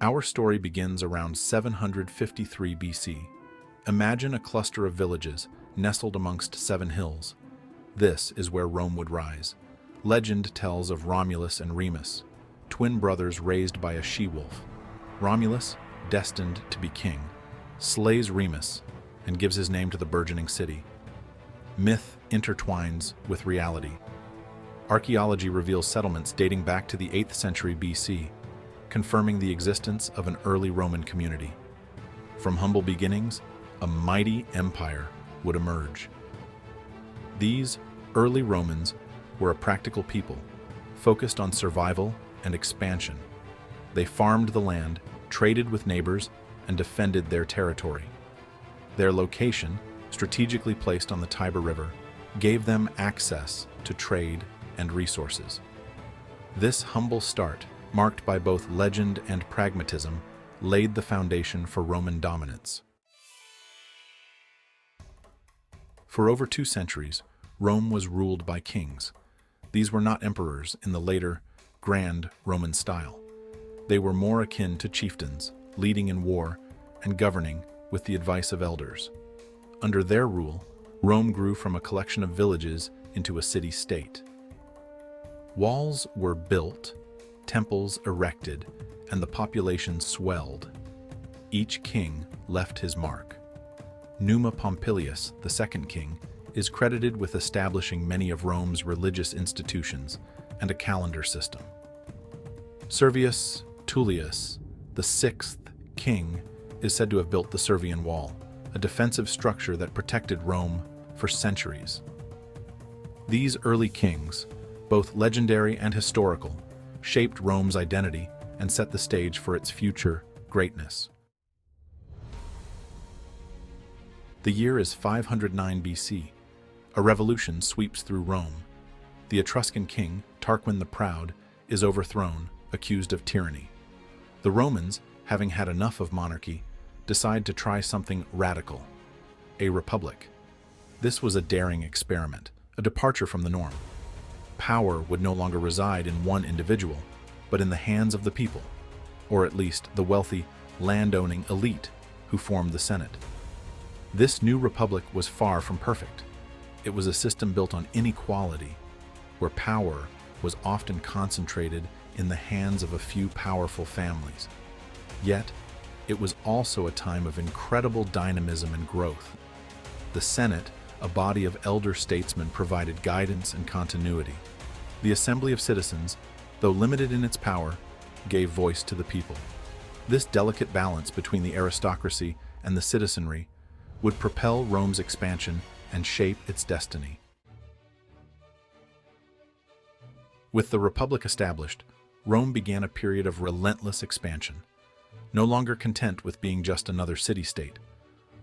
Our story begins around 753 BC. Imagine a cluster of villages nestled amongst 7 hills. This is where Rome would rise. Legend tells of Romulus and Remus, twin brothers raised by a she-wolf. Romulus, destined to be king, slays Remus and gives his name to the burgeoning city. Myth intertwines with reality. Archaeology reveals settlements dating back to the 8th century BC, confirming the existence of an early Roman community. From humble beginnings, a mighty empire would emerge. These early Romans were a practical people, focused on survival and expansion. They farmed the land, traded with neighbors, and defended their territory. Their location, strategically placed on the Tiber River, gave them access to trade and resources. This humble start, marked by both legend and pragmatism, laid the foundation for Roman dominance. For over 2 centuries, Rome was ruled by kings. These were not emperors in the later, grand Roman style. They were more akin to chieftains, leading in war and governing with the advice of elders. Under their rule, Rome grew from a collection of villages into a city-state. Walls were built, temples erected, and the population swelled. Each king left his mark. Numa Pompilius, the second king, is credited with establishing many of Rome's religious institutions and a calendar system. Servius Tullius, the 6th king, is said to have built the Servian Wall, a defensive structure that protected Rome for centuries. These early kings, both legendary and historical, shaped Rome's identity and set the stage for its future greatness. The year is 509 BC. A revolution sweeps through Rome. The Etruscan king, Tarquin the Proud, is overthrown, accused of tyranny. The Romans, having had enough of monarchy, decide to try something radical: a republic. This was a daring experiment, a departure from the norm. Power would no longer reside in one individual, but in the hands of the people, or at least the wealthy, land-owning elite who formed the Senate. This new republic was far from perfect. It was a system built on inequality, where power was often concentrated in the hands of a few powerful families. Yet, it was also a time of incredible dynamism and growth. The Senate, a body of elder statesmen, provided guidance and continuity. The assembly of citizens, though limited in its power, gave voice to the people. This delicate balance between the aristocracy and the citizenry would propel Rome's expansion and shape its destiny. With the Republic established, Rome began a period of relentless expansion. No longer content with being just another city-state,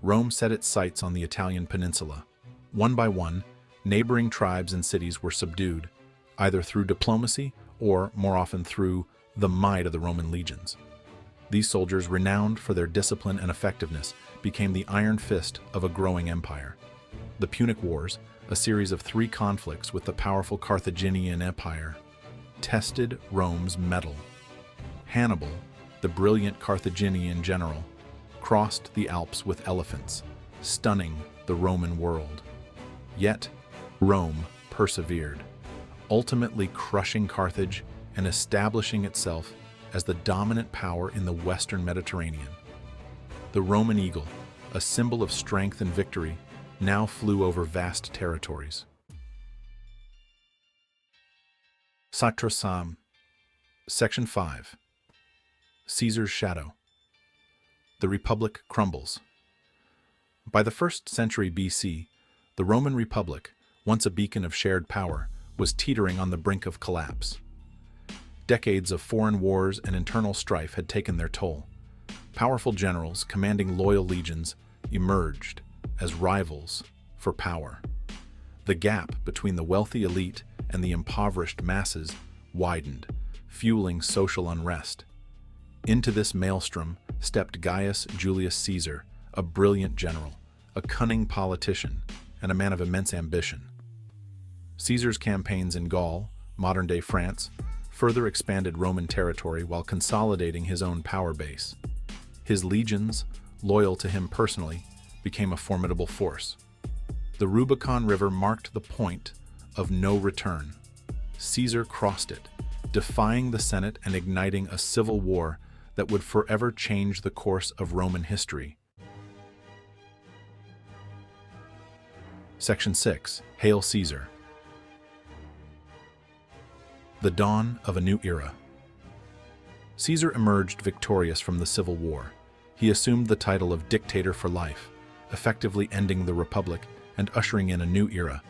Rome set its sights on the Italian peninsula. One by one, neighboring tribes and cities were subdued, either through diplomacy or, more often, through the might of the Roman legions. These soldiers, renowned for their discipline and effectiveness, became the iron fist of a growing empire. The Punic Wars, a series of 3 conflicts with the powerful Carthaginian Empire, tested Rome's mettle. Hannibal, the brilliant Carthaginian general, crossed the Alps with elephants, stunning the Roman world. Yet, Rome persevered, ultimately crushing Carthage and establishing itself as the dominant power in the Western Mediterranean. The Roman eagle, a symbol of strength and victory, now flew over vast territories. Satrasam. Section 5. Caesar's Shadow. The Republic Crumbles. By the 1st century BC, the Roman Republic, once a beacon of shared power, was teetering on the brink of collapse. Decades of foreign wars and internal strife had taken their toll. Powerful generals commanding loyal legions emerged as rivals for power. The gap between the wealthy elite and the impoverished masses widened, fueling social unrest. Into this maelstrom stepped Gaius Julius Caesar, a brilliant general, a cunning politician, and a man of immense ambition. Caesar's campaigns in Gaul, modern-day France, further expanded Roman territory while consolidating his own power base. His legions, loyal to him personally, became a formidable force. The Rubicon River marked the point of no return. Caesar crossed it, defying the Senate and igniting a civil war that would forever change the course of Roman history. Section 6. Hail Caesar. The dawn of a new era. Caesar emerged victorious from the Civil War. He assumed the title of dictator for life, effectively ending the Republic and ushering in a new era,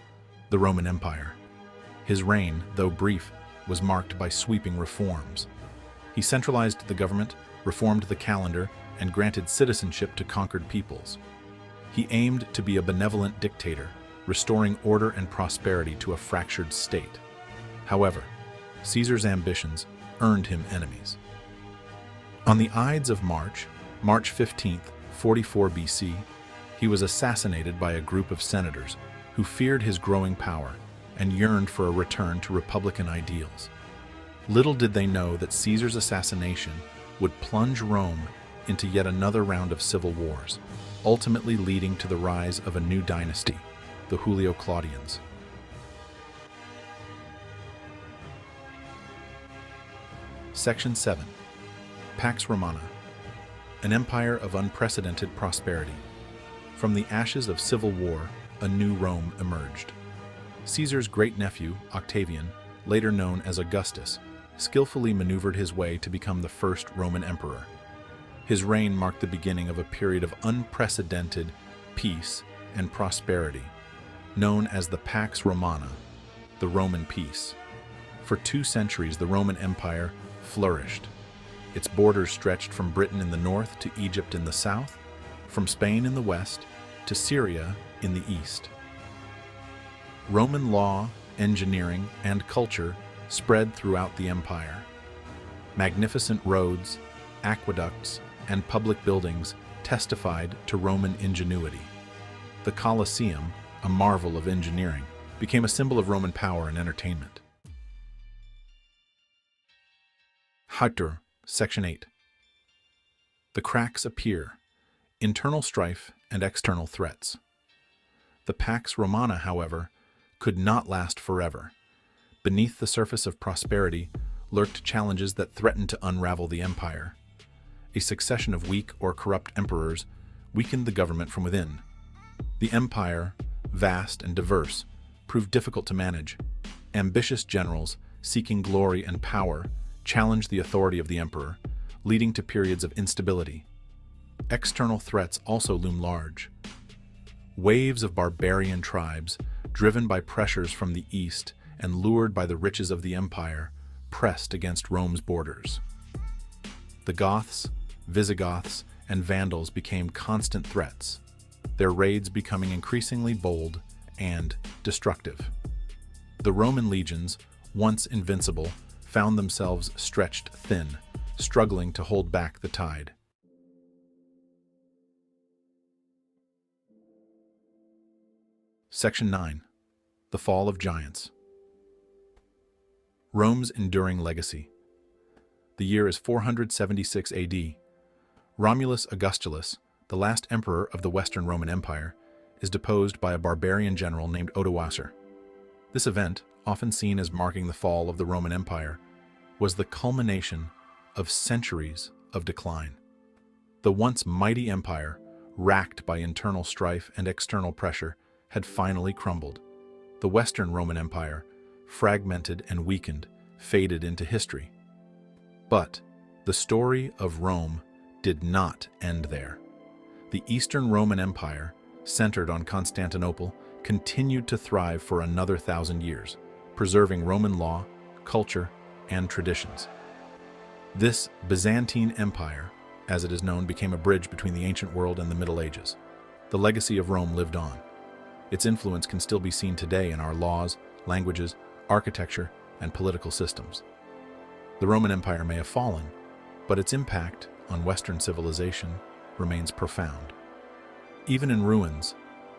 the Roman Empire. His reign, though brief, was marked by sweeping reforms. He centralized the government, reformed the calendar, and granted citizenship to conquered peoples. He aimed to be a benevolent dictator, restoring order and prosperity to a fractured state. However, Caesar's ambitions earned him enemies. On the Ides of March 15th, 44 BC, he was assassinated by a group of senators who feared his growing power and yearned for a return to republican ideals. Little did they know that Caesar's assassination would plunge Rome into yet another round of civil wars, ultimately leading to the rise of a new dynasty, the Julio-Claudians. Section 7. Pax Romana. An empire of unprecedented prosperity. From the ashes of civil war, a new Rome emerged. Caesar's great-nephew, Octavian, later known as Augustus, skillfully maneuvered his way to become the first Roman emperor. His reign marked the beginning of a period of unprecedented peace and prosperity, known as the Pax Romana, the Roman peace. For 2 centuries, the Roman Empire flourished. Its borders stretched from Britain in the north to Egypt in the south, from Spain in the west to Syria in the east. Roman law, engineering, and culture spread throughout the empire. Magnificent roads, aqueducts, and public buildings testified to Roman ingenuity. The Colosseum, a marvel of engineering, became a symbol of Roman power and entertainment. Hector, Section 8. The cracks appear: internal strife and external threats. The Pax Romana, however, could not last forever. Beneath the surface of prosperity lurked challenges that threatened to unravel the empire. A succession of weak or corrupt emperors weakened the government from within. The empire, vast and diverse, proved difficult to manage. Ambitious generals, seeking glory and power, challenged the authority of the emperor, leading to periods of instability. External threats also loom large. Waves of barbarian tribes, driven by pressures from the east and lured by the riches of the empire, pressed against Rome's borders. The Goths, Visigoths, and Vandals became constant threats, their raids becoming increasingly bold and destructive. The Roman legions, once invincible, found themselves stretched thin, struggling to hold back the tide. Section 9. The Fall of Giants. Rome's enduring legacy. The year is 476 AD. Romulus Augustulus, the last emperor of the Western Roman Empire, is deposed by a barbarian general named Odoacer. This event, often seen as marking the fall of the Roman Empire, was the culmination of centuries of decline. The once mighty empire, racked by internal strife and external pressure, had finally crumbled. The Western Roman Empire, fragmented and weakened, faded into history. But the story of Rome did not end there. The Eastern Roman Empire, centered on Constantinople, continued to thrive for another 1,000 years, preserving Roman law, culture, and traditions. This Byzantine Empire, as it is known, became a bridge between the ancient world and the Middle Ages. The legacy of Rome lived on. Its influence can still be seen today in our laws, languages, architecture, and political systems. The Roman Empire may have fallen, but its impact on Western civilization remains profound. Even in ruins,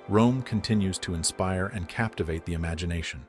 Rome continues to inspire and captivate the imagination.